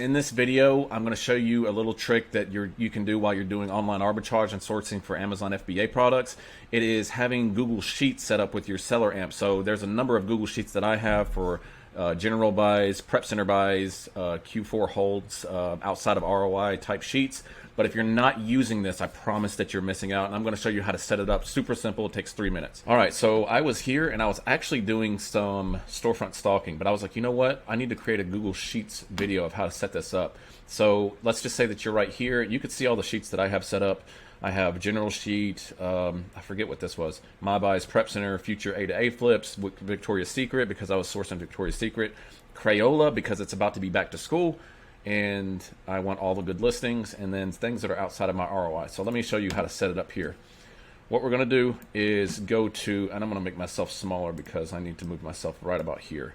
In this video, I'm going to show you a little trick that you can do while you're doing online arbitrage and sourcing for Amazon FBA products. It is having Google Sheets set up with your SellerAmp. So there's a number of Google Sheets that I have for general buys, prep center buys, Q4 holds, outside of ROI type sheets. But if you're not using this, I promise that you're missing out. And I'm going to show you how to set it up. Super simple. It takes 3 minutes. All right. So I was here and I was actually doing some storefront stalking, but I was like, you know what? I need to create a Google Sheets video of how to set this up. So let's just say that you're right here. You could see all the sheets that I have set up. I have general sheet. I forget what this was. My buys, prep center, future A to A flips, Victoria's Secret because I was sourcing Victoria's Secret, Crayola because it's about to be back to school, and I want all the good listings, and then things that are outside of my ROI. So let me show you how to set it up here. What we're going to do is go to, and I'm going to make myself smaller because I need to move myself right about here.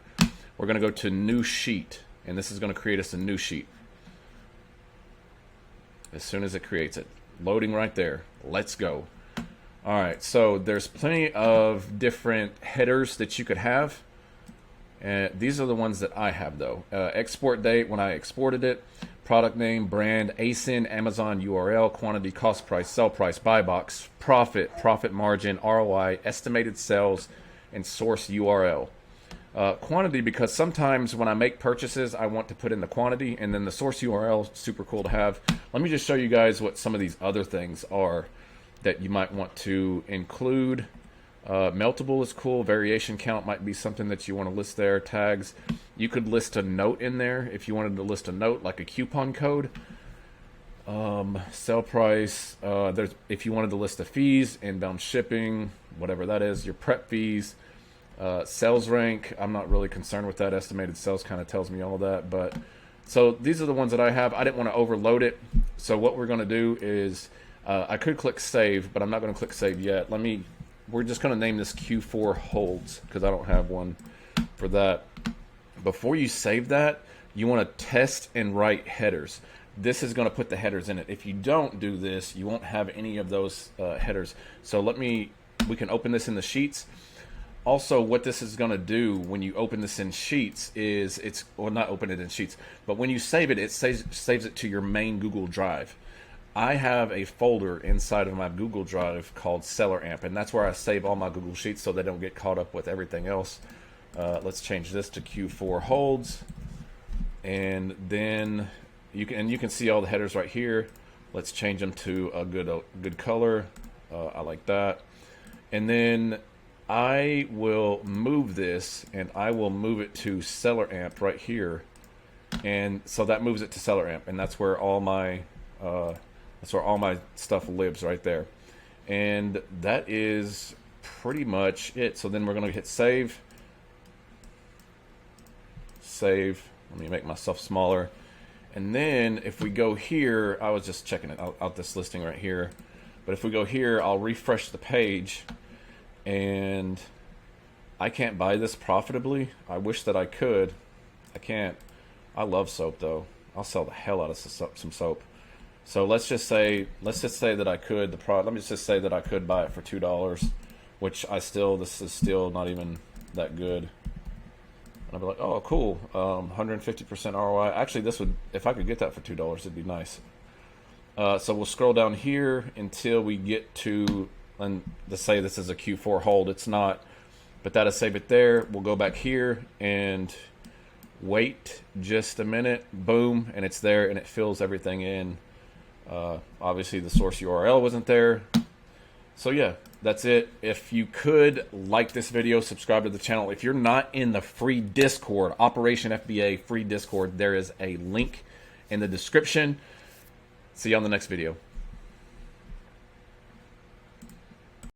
We're going to go to new sheet, and this is going to create us a new sheet as soon as it creates it. Loading right there. Let's go. All right, so there's plenty of different headers that you could have. These are the ones that I have though. Export date, when I exported it, product name, brand, ASIN, Amazon URL, quantity, cost price, sell price, buy box, profit, profit margin, ROI, estimated sales, and source URL. Quantity, because sometimes when I make purchases, I want to put in the quantity, and then the source URL is super cool to have. Let me just show you guys what some of these other things are that you might want to include. Meltable is cool. Variation count might be something that you want to list there. Tags. You could list a note in there if you wanted to list a note, like a coupon code. Sell price. If you wanted to list the fees, inbound shipping, whatever that is, your prep fees. Sales rank. I'm not really concerned with that. Estimated sales kind of tells me all that. But so these are the ones that I have. I didn't want to overload it. So what we're going to do is I could click save, but I'm not going to click save yet. We're just going to name this Q4 holds because I don't have one for that. Before you save that, you want to test and write headers. This is going to put the headers in it. If you don't do this, you won't have any of those headers. So we can open this in the Sheets. Also, what this is going to do when you open this in Sheets is not open it in Sheets, but when you save it, it saves it to your main Google Drive. I have a folder inside of my Google Drive called SellerAmp, and that's where I save all my Google Sheets so they don't get caught up with everything else. Let's change this to Q4 holds, and then you can see all the headers right here. Let's change them to a good color. I like that. And then I will move this, and I will move it to SellerAmp right here, and so that moves it to SellerAmp, and that's where all my stuff lives right there. And that is pretty much it. So then we're going to hit save. Save. Let me make myself smaller. And then if we go here, I was just checking it out this listing right here. But if we go here, I'll refresh the page. And I can't buy this profitably. I wish that I could. I can't. I love soap though. I'll sell the hell out of some soap. So let's just say that I could. Let me just say that I could buy it for $2, which this is still not even that good. And I'll be like, oh, cool, 150% ROI. Actually, this would, if I could get that for $2, it'd be nice. So we'll scroll down here until we get to, and to say this is a Q4 hold. It's not, but that'll save it there. We'll go back here and wait just a minute. Boom, and it's there, and it fills everything in. Obviously the source URL wasn't there. So yeah, that's it. If you could like this video, subscribe to the channel. If you're not in the free Discord, Operation FBA free Discord, there is a link in the description. See you on the next video.